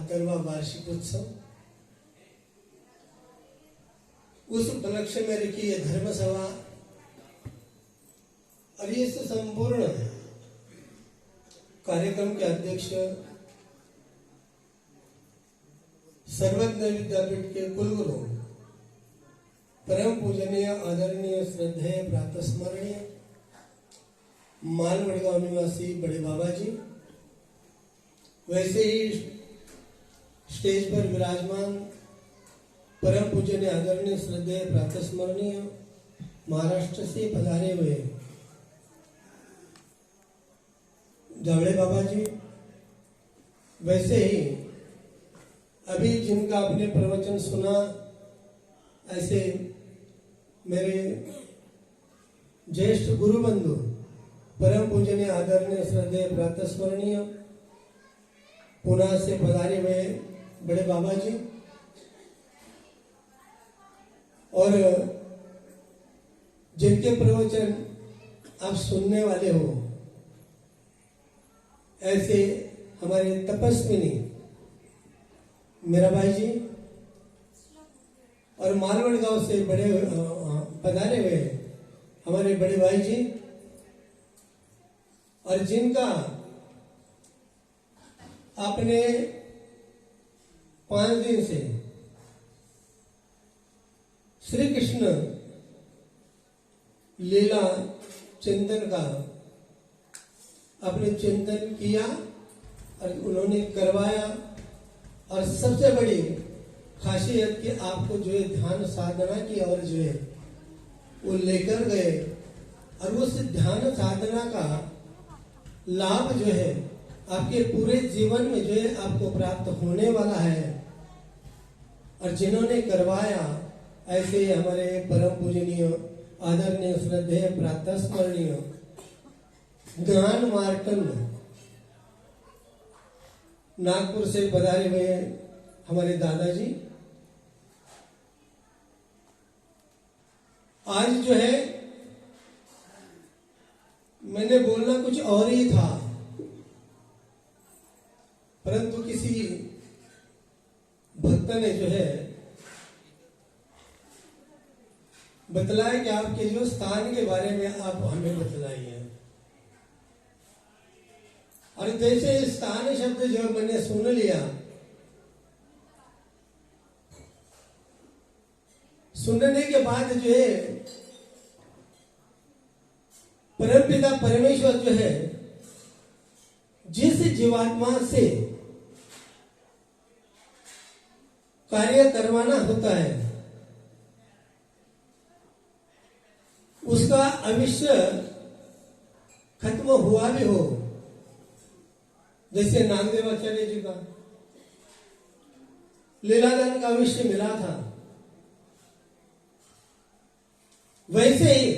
72वां वार्षिक उत्सव, उस उपलक्ष्य में रखी ये धर्म सभा और इस संपूर्ण कार्यक्रम के अध्यक्ष सर्वज्ञ विद्यापीठ के कुलगुरु परम पूजनीय आदरणीय श्रद्धेय प्रातस्मरणीय मालवड़गांव निवासी बड़े बाबा जी, वैसे ही स्टेज पर विराजमान परम पूजनीय आदरणीय श्रद्धेय प्रातस्मरणीय महाराष्ट्र से पधारे हुए जावड़े बाबा जी, वैसे ही अभी जिनका आपने प्रवचन सुना, ऐसे मेरे ज्येष्ठ गुरु बंधु परम पूजनीय आदरणीय श्रद्धेय प्रातस्मरणीय पुणे से पधारे हुए बड़े बाबा जी, और जिनके प्रवचन आप सुनने वाले हो, ऐसे हमारे तपस्विनी मीराबाई जी और मालवड़ गांव से बड़े पधारे हुए हमारे बड़े भाई जी, और जिनका आपने 5 दिन से श्री कृष्ण लीला चिंतन का आपने चिंतन किया और उन्होंने करवाया, और सबसे बड़ी खासियत कि आपको जो है ध्यान साधना की और जो है वो लेकर गए, और उस ध्यान साधना का लाभ जो है आपके पूरे जीवन में जो है आपको प्राप्त होने वाला है। और जिन्होंने करवाया ऐसे हमारे परम पूजनीय आदरणीय श्रद्धेय प्रातस्मरणीय ज्ञान मार्तंड नागपुर से पधारे हुए हमारे दादाजी, आज जो है मैंने बोलना कुछ और ही था, परंतु किसी भक्त ने जो है बतलाया कि आपके जो स्थान के बारे में आप हमें बतलाइए, और जैसे स्थान शब्द जो मैंने सुन लिया, सुनने के बाद जो है परमपिता परमेश्वर जो है जिस जीवात्मा से कार्य करवाना होता है उसका अवश्य खत्म हुआ भी हो, जैसे नागदेवाचार्य जी का लीलादान का अवश्य मिला था, वैसे ही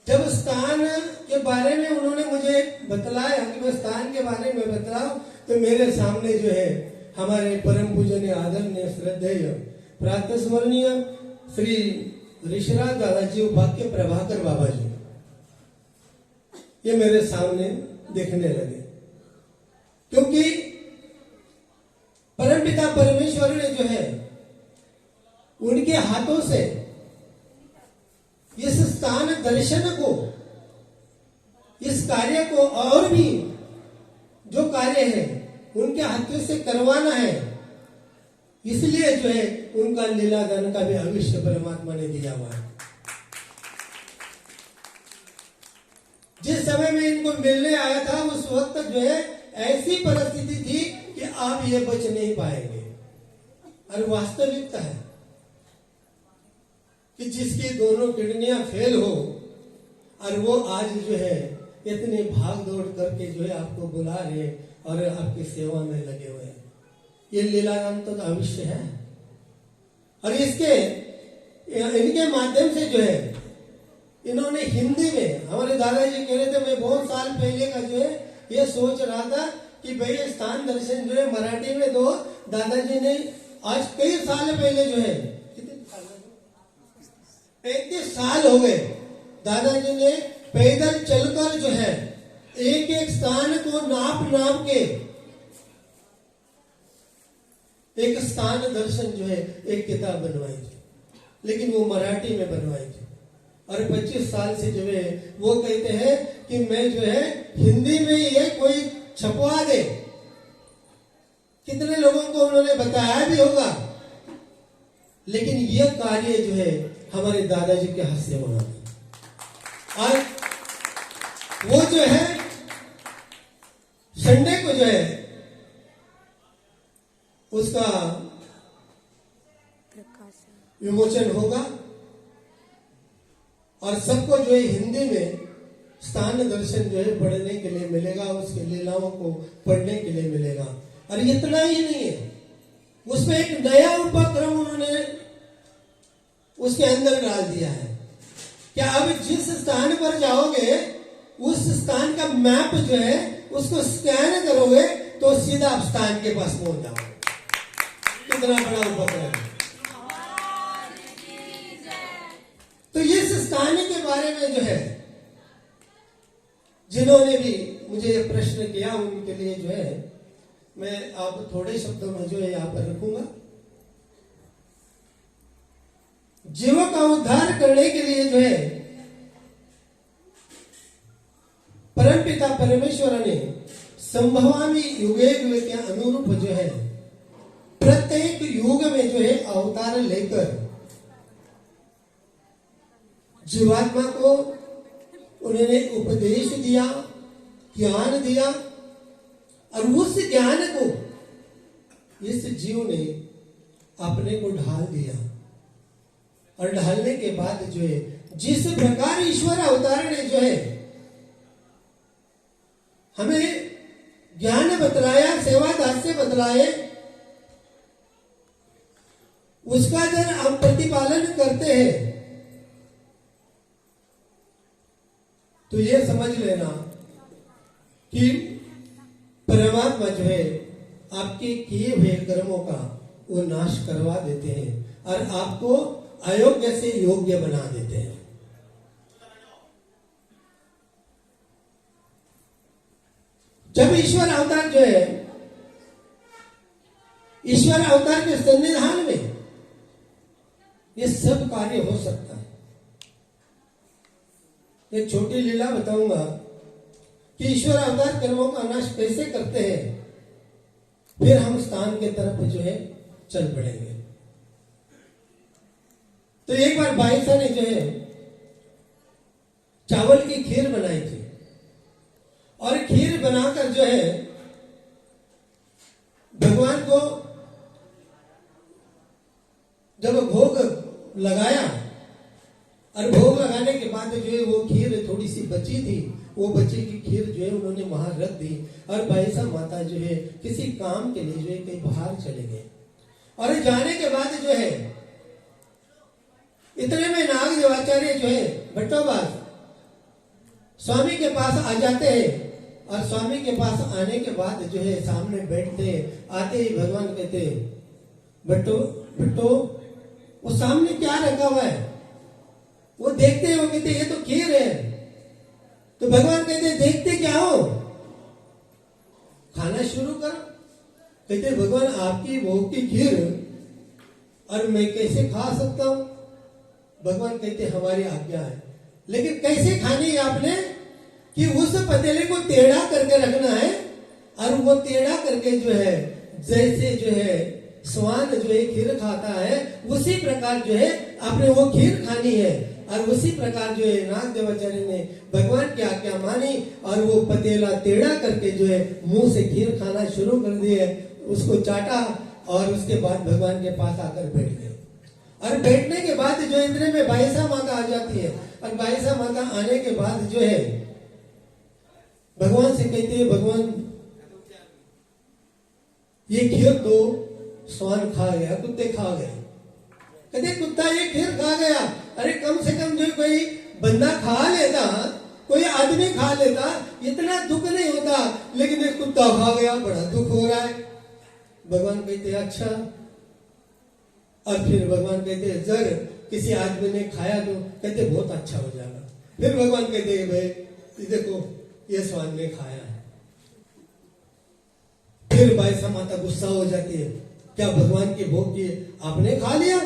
जब स्थान के बारे में उन्होंने मुझे बतलाया कि मैं स्थान के बारे में बतलाऊं, तो मेरे सामने जो है हमारे परम पूजनीय आदरणीय श्रद्धेय प्रातस्मरणीय श्री ऋषिराज दादाजी भाग्य प्रभाकर बाबा जी ये मेरे सामने देखने लगे, क्योंकि परमपिता परमेश्वर ने जो है उनके हाथों से इस स्थान दर्शन को, इस कार्य को और भी जो कार्य है उनके हाथों से करवाना है, इसलिए जो है उनका लीलादान का भी अवश्य परमात्मा ने दिया हुआ है। जिस समय में इनको मिलने आया था उस वक्त जो है ऐसी परिस्थिति थी कि आप ये बच नहीं पाएंगे, और वास्तविकता है कि जिसकी दोनों किडनियां फेल हो और वो आज जो है इतने भाग दौड़ करके जो है आपको बुला रहे और आपकी सेवा में लगे हुए हैं, ये लीलादान तो अवश्य है। और इनके माध्यम से जो है इन्होंने हिंदी में, हमारे दादाजी कह रहे थे, मैं बहुत साल पहले का जो है ये सोच रहा था कि भाई स्थान दर्शन जो है मराठी में दो, दादाजी ने आज कई साल पहले जो है 35 साल हो गए, दादाजी ने पैदल चलकर जो है एक एक स्थान को नाप नाप के एक स्थान दर्शन जो है एक किताब बनवाई थी, लेकिन वो मराठी में बनवाई थी। और 25 साल से जो है वो कहते हैं कि मैं जो है हिंदी में ये कोई छपवा दे। कितने लोगों को उन्होंने बताया भी होगा, लेकिन यह कार्य जो है हमारे दादाजी के हाथ से होना था। और वो जो है संडे को जो है उसका विमोचन होगा और सबको जो है हिंदी में स्थान दर्शन जो है पढ़ने के लिए मिलेगा, उसके लीलाओं को पढ़ने के लिए मिलेगा। और इतना ही नहीं है, उसमें एक नया उपक्रम उन्होंने उसके अंदर डाल दिया है कि अब जिस स्थान पर जाओगे उस स्थान का मैप जो है उसको स्कैन करोगे तो सीधा आप स्थान के पास पहुंच जाओगे। कितना बड़ा उपक्रम है। तो इस स्थान के बारे में जो है जिन्होंने भी मुझे ये प्रश्न किया उनके लिए जो है मैं आप थोड़े शब्दों में जो है यहां पर रखूंगा। जीवों का उद्धार करने के लिए जो है परमपिता परमेश्वर ने संभवामी युगे युगे के अनुरूप जो है प्रत्येक युग में जो है अवतार लेकर जीवात्मा को उन्होंने उपदेश दिया, ज्ञान दिया और उस ज्ञान को इस जीव ने अपने को ढाल दिया। और ढालने के बाद जो है जिस प्रकार ईश्वर अवतार ने जो है हमें ज्ञान बतलाया, सेवा दास्य बतलाए, उसका जब हम प्रतिपालन करते हैं तो ये समझ लेना कि परमात्मा जो है आपके किए हुए कर्मों का वो नाश करवा देते हैं और आपको अयोग्य से योग्य बना देते हैं। जब ईश्वर अवतार जो है ईश्वर अवतार के संविधान में ये सब कार्य हो सकता है। एक छोटी लीला बताऊंगा कि ईश्वर अवतार कर्मों का नाश कैसे करते हैं, फिर हम स्थान के तरफ जो है चल पड़ेंगे। तो एक बार बाईसा ने जो है चावल की खीर बनाई थी और खीर बनाकर जो है भगवान को जब भोग लगाया और भोग लगाने के बाद जो है वो खीर थोड़ी सी बची थी, वो बची की खीर जो है उन्होंने वहां रख दी और बाईसा माता जो है किसी काम के लिए जो है कहीं बाहर चले गए। और जाने के बाद जो है इतने में नाग देवाचार्य जो है भट्टोबाज स्वामी के पास आ जाते हैं और स्वामी के पास आने के बाद जो है सामने बैठते हैं। आते ही भगवान कहते भट्टो भट्टो वो सामने क्या रखा हुआ है? वो देखते हैं, वो कहते ये तो खीर है। तो भगवान कहते देखते क्या हो, खाना शुरू कर। कहते भगवान आपकी भोग की खीर और मैं कैसे खा सकता हूं? भगवान कहते हमारी आज्ञा है। लेकिन कैसे खानी है आपने कि उस पतीले को टेढ़ा करके रखना है और वो टेढ़ा करके जो है जैसे जो है स्वान जो है खीर खाता है उसी प्रकार जो है आपने वो खीर खानी है। और उसी प्रकार जो है नाग देवाचार्य ने भगवान की आज्ञा मानी और वो पतीला टेढ़ा करके जो है मुंह से खीर खाना शुरू कर दिए, उसको चाटा और उसके बाद भगवान के पास आकर बैठ गए। और बैठने के बाद जो इतने में बाईसा माता आ जाती है और बाईसा माता आने के बाद जो है भगवान से कहते हैं भगवान ये खीर तो स्वान खा गया, कुत्ते खा गए। कहते कुत्ता ये खीर खा गया, अरे कम से कम जो कोई बंदा खा लेता, कोई आदमी खा लेता, इतना दुख नहीं होता, लेकिन एक कुत्ता खा गया, बड़ा दुख हो रहा है। भगवान कहते अच्छा। और फिर भगवान कहते जर किसी आदमी ने खाया तो कहते बहुत अच्छा हो जाएगा। फिर भगवान कहते भाई देखो ये स्वान ने खाया है। फिर बाईसा माता गुस्सा हो जाती है क्या भगवान के भोग की आपने खा लिया?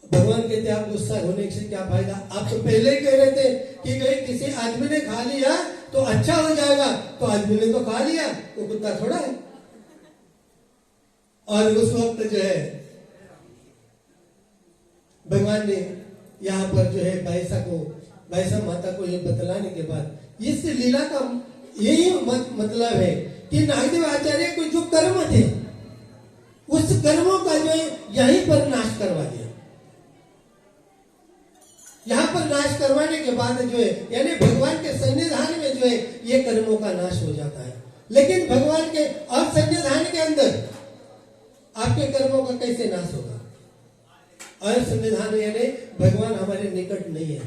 भगवान कहते आप गुस्सा होने से क्या फायदा? आप तो पहले ही कह रहे थे कि कहीं किसी आदमी ने खा लिया तो अच्छा हो जाएगा, तो आदमी ने तो खा लिया, वो कुत्ता थोड़ा है। और उस वक्त जो है भगवान ने यहाँ पर जो है बैसा माता को ये बतलाने के बाद इस लीला का यही मतलब है कि नागदेव आचार्य को जो कर्म थे उस कर्मों का जो है यहीं पर नाश करवा दिया। यहां पर नाश करवाने के बाद जो है यानी भगवान के सन्निधान में जो है ये कर्मों का नाश हो जाता है। लेकिन भगवान के और सन्निधान के अंदर आपके कर्मों का कैसे नाश होगा? और संविधान यानी भगवान हमारे निकट नहीं है,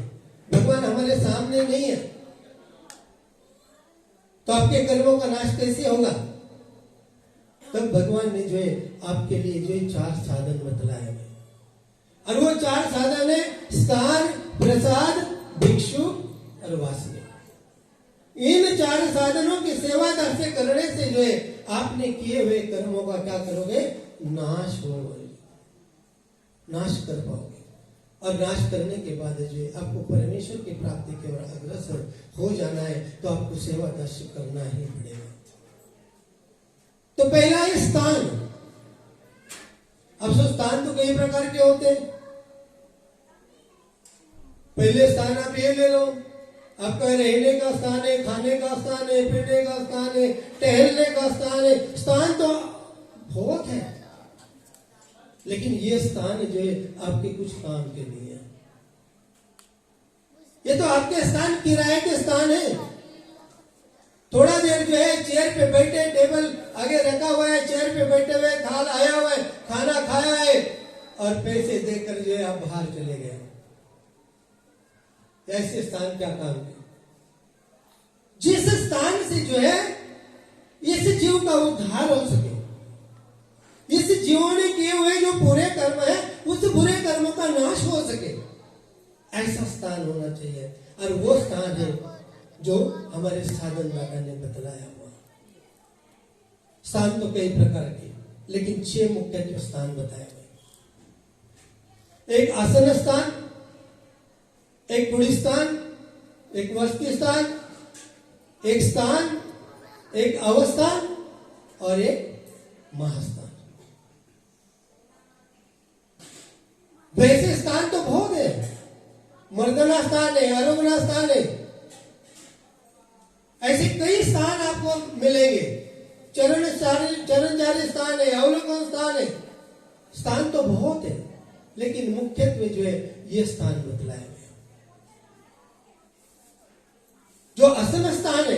भगवान हमारे सामने नहीं है, तो आपके कर्मों का नाश कैसे होगा? तब भगवान ने जो है आपके लिए जो है 4 साधन बतलाए हैं, और वो 4 साधन है स्थान, प्रसाद, भिक्षु और वासना। इन 4 साधनों की सेवा से करने से जो है आपने किए हुए कर्मों का क्या करोगे? नाश होगा, नाश कर पाओगे। और नाश करने के बाद जो है आपको परमेश्वर की प्राप्ति की ओर अग्रसर हो जाना है, तो आपको सेवा दर्शन करना ही पड़ेगा। तो पहला है स्थान। अब स्थान तो कई प्रकार के होते हैं। पहले स्थान आप ये ले लो, आपका रहने का स्थान है, खाने का स्थान है, पीने का स्थान है, टहलने का स्थान है। स्थान तो बहुत है, लेकिन ये स्थान जो है आपके कुछ काम के नहीं है। ये तो आपके स्थान किराए के स्थान है। थोड़ा देर जो है चेयर पे बैठे, टेबल आगे रखा हुआ है, चेयर पे बैठे हुए, थाल आया हुआ है, खाना खाया है और पैसे देकर जो है आप बाहर चले गए। ऐसे स्थान क्या काम है? जिस स्थान से जो है इस जीव का उद्धार हो सके, इस जीवों ने किए हुए जो बुरे कर्म है उस बुरे कर्मों का नाश हो सके, ऐसा स्थान होना चाहिए। और वो स्थान है जो हमारे साधन दाता ने बतलाया हुआ। स्थान तो कई प्रकार के, लेकिन 6 मुख्य स्थान बताए हुए। एक आसन स्थान, एक कुड़ी स्थान, एक वस्ती स्थान, एक स्थान, एक अवस्थान और एक महास्थान। वैसे स्थान तो बहुत है। मर्दना स्थान है, आरोगना स्थान है, ऐसे कई स्थान आपको मिलेंगे। चरणचारी स्थान है, अवलोकन स्थान है। स्थान तो बहुत है, लेकिन मुख्यत्वे जो है ये स्थान बतलाए हुए। जो आसन स्थान है,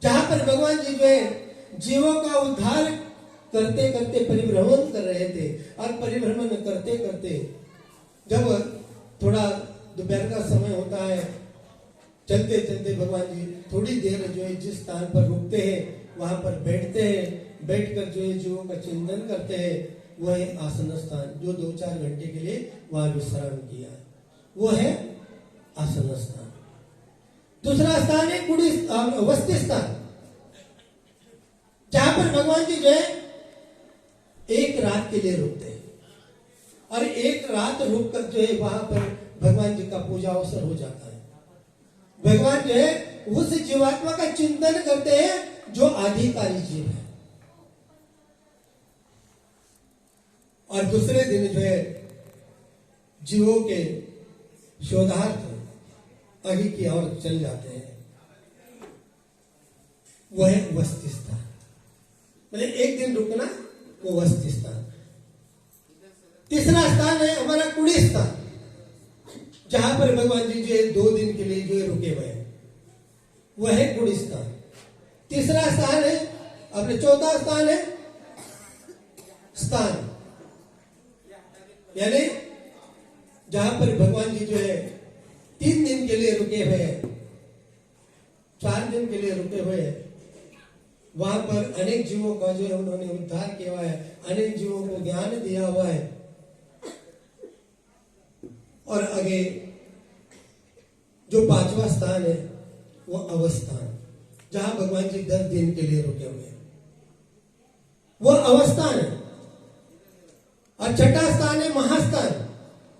जहां पर भगवान जी जो है जीवों का उद्धार करते करते परिभ्रमण कर रहे थे, और परिभ्रमण करते करते जब थोड़ा दोपहर का समय होता है, चलते चलते भगवान जी थोड़ी देर जो है जिस स्थान पर रुकते हैं वहां पर बैठते हैं। बैठकर जो है जीवों का चिंतन करते हैं, वो है आसन स्थान। जो 2-4 घंटे के लिए वहां विश्राम किया, वो है आसन स्थान। दूसरा स्थान है कुड़ी वस्ती स्थान, जहां पर भगवान जी जो है एक रात के लिए रुकते हैं, और एक रात रुककर जो है वहां पर भगवान जी का पूजा अवसर हो जाता है। भगवान जो है उस जीवात्मा का चिंतन करते हैं जो आधिकारी जीव है, और दूसरे दिन जो है जीवों के शोधार्थ आगे की ओर चल जाते हैं। वह है वस्ती स्थान, मतलब एक दिन रुकना, वो वस्ती स्थान। तीसरा स्थान है हमारा कुड़ी स्थान, जहां पर भगवान जी जो है 2 दिन के लिए जो है रुके हुए हैं, वह है कुड़ी स्थान। तीसरा स्थान है अपने, चौथा स्थान है स्थान, यानी जहां पर भगवान जी जो है 3 दिन के लिए रुके हुए हैं, 4 दिन के लिए रुके हुए हैं। वहां पर अनेक जीवों का जो है उन्होंने उद्धार किया हुआ है, अनेक जीवों को ज्ञान दिया हुआ है। और आगे जो 5वां स्थान है वो अवस्थान, जहां भगवान जी 10 दिन के लिए रुके हुए हैं। अवस्थान है। और छठा स्थान है महास्थान,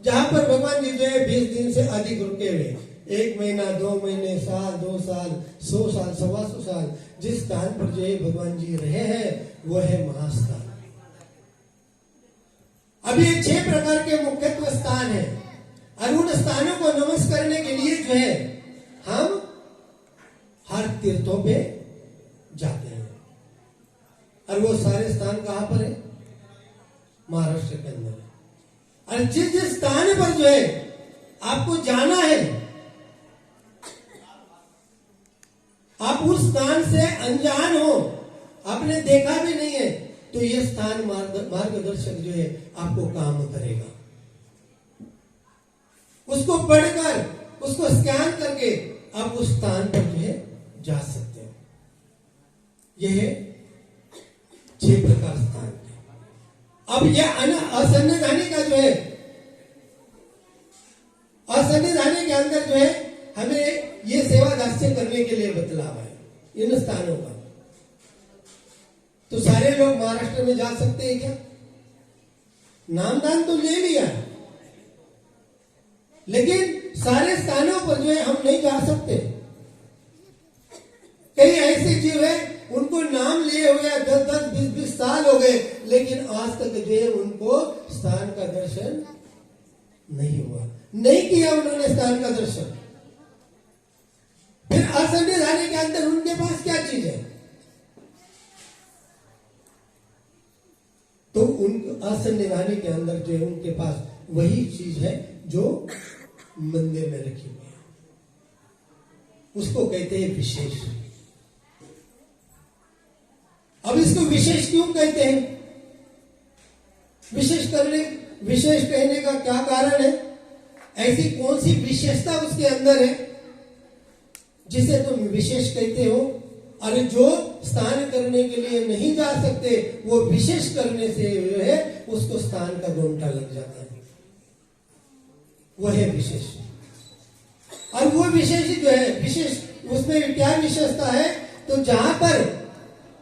जहां पर भगवान जी जो है 20 दिन से अधिक रुके हुए, 1 महीना, 2 महीने, साल, 2 साल, 100 साल, 125 साल, जिस स्थान पर जो है भगवान जी रहे हैं वो है महास्थान। अब ये 6 प्रकार के मुख्यत्व स्थान है, और उन स्थानों को नमस्कार करने के लिए जो है हम हर तीर्थों पे जाते हैं। और वो सारे स्थान कहां पर है? महाराष्ट्र के अंदर है। और जिस जिस स्थान पर जो है आपको जाना है, आप उस स्थान से अनजान हो, आपने देखा भी नहीं है, तो ये स्थान मार्गदर्शक जो है आपको काम करेगा। उसको पढ़कर, उसको स्कैन करके आप उस स्थान पर जो है जा सकते हो। यह है 6 प्रकार स्थान के। अब यह असन्निधानी का जो है, असन्निधानी के अंदर जो है हमें ये सेवा दास्य करने के लिए बतलावा है इन स्थानों का। तो सारे लोग महाराष्ट्र में जा सकते हैं क्या? नामदान तो ले लिया, लेकिन सारे स्थानों पर जो है हम नहीं जा सकते। कई ऐसे जीव है उनको नाम लिए हुए 10-10, 20-20 साल हो गए, लेकिन आज तक जो है उनको स्थान का दर्शन नहीं हुआ, नहीं किया उन्होंने स्थान का दर्शन। फिर असन्निधानी के अंदर उनके पास क्या चीज है? तो उन असन्निधानी के अंदर जो है उनके पास वही चीज है जो मंदिर में रखी हुई है, उसको कहते हैं विशेष। अब इसको विशेष क्यों कहते हैं? विशेष कहने का क्या कारण है? ऐसी कौन सी विशेषता उसके अंदर है जिसे तुम विशेष कहते हो? और जो स्नान करने के लिए नहीं जा सकते, वो विशेष करने से जो है उसको स्नान का घंटा लग जाता है, वो है विशेष। और वो विशेष जो है, विशेष उसमें क्या विशेषता है? तो जहां पर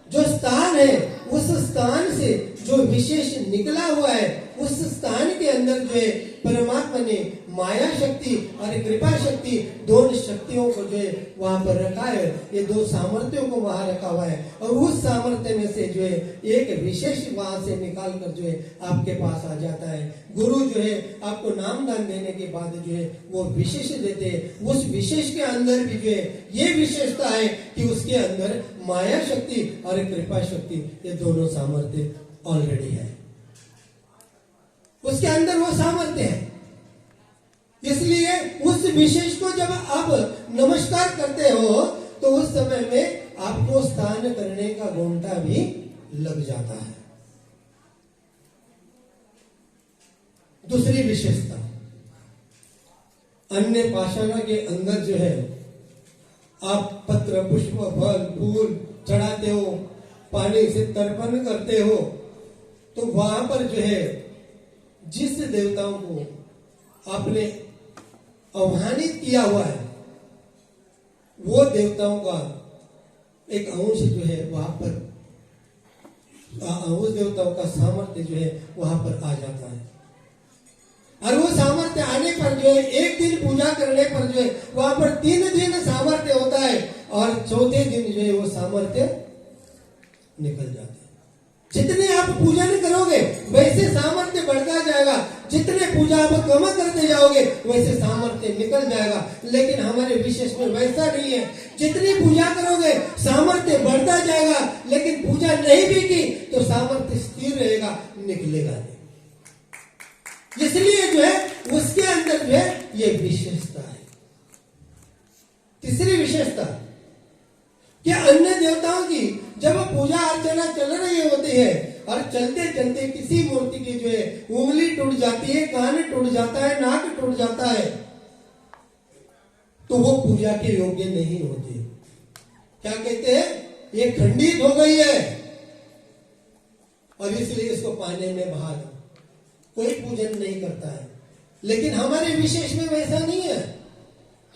जो स्थान है, उस स्थान से जो विशेष निकला हुआ है, उस स्थान के अंदर जो है परमात्मा ने माया शक्ति और कृपा शक्ति, दोनों शक्तियों को जो है वहां पर रखा है। ये 2 सामर्थ्यों को वहां रखा हुआ है, और उस सामर्थ्य में से जो है एक विशेष वहां से निकाल कर जो है आपके पास आ जाता है। गुरु जो है आपको नामदान देने के बाद जो है वो विशेष देते हैं। उस विशेष के अंदर भी जो है ये विशेषता है कि उसके अंदर माया शक्ति और कृपा शक्ति, ये दोनों सामर्थ्य ऑलरेडी है, उसके अंदर वो सामर्थ्य है। इसलिए उस विशेष को जब आप नमस्कार करते हो, तो उस समय में आपको स्नान करने का घंटा भी लग जाता है। दूसरी विशेषता, अन्य पाषाण के अंदर जो है आप पत्र, पुष्प, फल, फूल चढ़ाते हो, पानी से तर्पण करते हो, तो वहां पर जो है जिस देवताओं को आपने आह्वानित किया हुआ है, वो देवताओं का एक अंश जो है वहां पर, उस देवताओं का सामर्थ्य जो है वहां पर आ जाता है। और वो सामर्थ्य आने पर जो है, एक दिन पूजा करने पर जो है वहां पर 3 दिन सामर्थ्य होता है, और 4थे दिन जो है वो सामर्थ्य निकल जाता है। जितने आप पूजन करोगे वैसे सामर्थ्य बढ़ता जाएगा, जितने पूजा आप कम करते जाओगे वैसे सामर्थ्य निकल जाएगा। लेकिन हमारे विशेष में वैसा नहीं है, जितनी पूजा करोगे सामर्थ्य बढ़ता जाएगा, लेकिन पूजा नहीं भी की तो सामर्थ्य स्थिर रहेगा, निकलेगा नहीं। इसलिए जो है उसके अंदर जो है ये विशेषता है। तीसरी विशेषता, क्या अन्य देवताओं की जब पूजा अर्चना चल रही होती है और चलते चलते किसी मूर्ति की जो है उंगली टूट जाती है, कान टूट जाता है, नाक टूट जाता है, तो वो पूजा के योग्य नहीं होती। क्या कहते हैं? ये खंडित हो गई है और इसलिए इसको पानी में बहा दो, कोई पूजन नहीं करता है। लेकिन हमारे विशेष में वैसा नहीं है।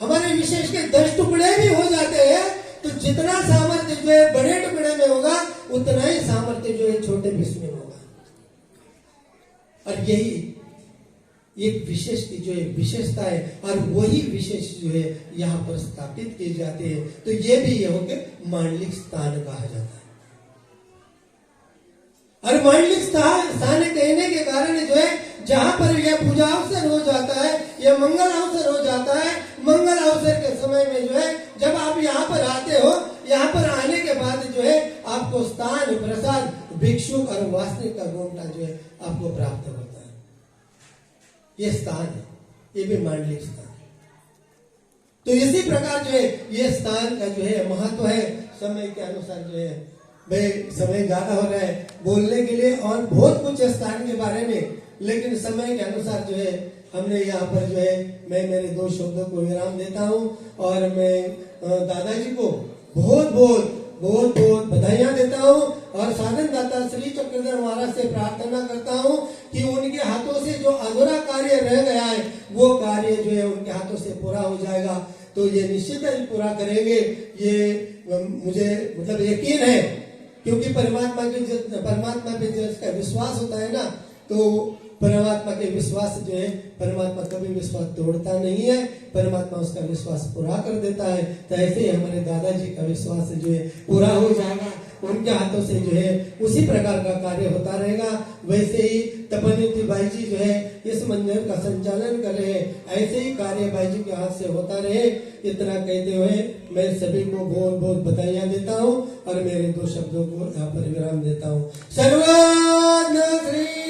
हमारे विशेष के 10 टुकड़े भी हो जाते हैं तो जितना सामर्थ्य जो है बड़े टुकड़े में होगा उतना ही सामर्थ्य जो है छोटे विश्व में होगा। और यही एक विशेष की जो है विशेषता है, और वही विशेष जो है यहाँ पर स्थापित किए जाते हैं। तो ये भी ये हो के मांडलिक स्थान कहा जाता है। और मांडलिक स्थान कहने के कारण जो है जहां पर यह पूजा अवसर हो जाता है, यह मंगल अवसर हो जाता है, मंगल अवसर के समय में जो है जब आप यहाँ पर आते हो, यहाँ पर आने के बाद जो है आपको स्थान, प्रसाद, भिक्षुक और वासनिक का घूमटा जो है आपको प्राप्त होता है। ये स्थान है, ये भी मांडलिक स्थान है। तो इसी प्रकार जो है ये स्थान का जो है महत्व है। समय के अनुसार जो है भाई समय ज्यादा हो रहा है बोलने के लिए और बहुत कुछ स्थान के बारे में, लेकिन समय के अनुसार जो है हमने यहाँ पर जो है मैं मेरे 2 शब्दों को विराम देता हूँ। और मैं दादाजी को बहुत बहुत बधाइयां देता हूँ और साधन दाता श्री चक्रधर महाराज से प्रार्थना करता हूँ कि उनके हाथों से जो अधूरा कार्य रह गया है वो कार्य जो है उनके हाथों से पूरा हो जाएगा। तो ये निश्चित ही पूरा करेंगे, ये मुझे मतलब यकीन है, क्योंकि परमात्मा पे जिसका विश्वास होता है ना, तो परमात्मा के विश्वास जो है परमात्मा कभी विश्वास तोड़ता नहीं है, परमात्मा उसका विश्वास पूरा कर देता है। तो ऐसे ही हमारे दादाजी का विश्वास जो है पूरा हो जाएगा, उनके हाथों से जो है उसी प्रकार का कार्य होता रहेगा। वैसे ही तपनिधि भाई जी जो है इस मंदिर का संचालन कर रहे हैं, ऐसे ही कार्य भाई जी के हाथ से होता रहे। इतना कहते हुए मैं सभी को बहुत बहुत बधाइयां देता हूँ और मेरे 2 शब्दों को यहाँ पर विराम देता हूँ। सर्वज्ञ श्री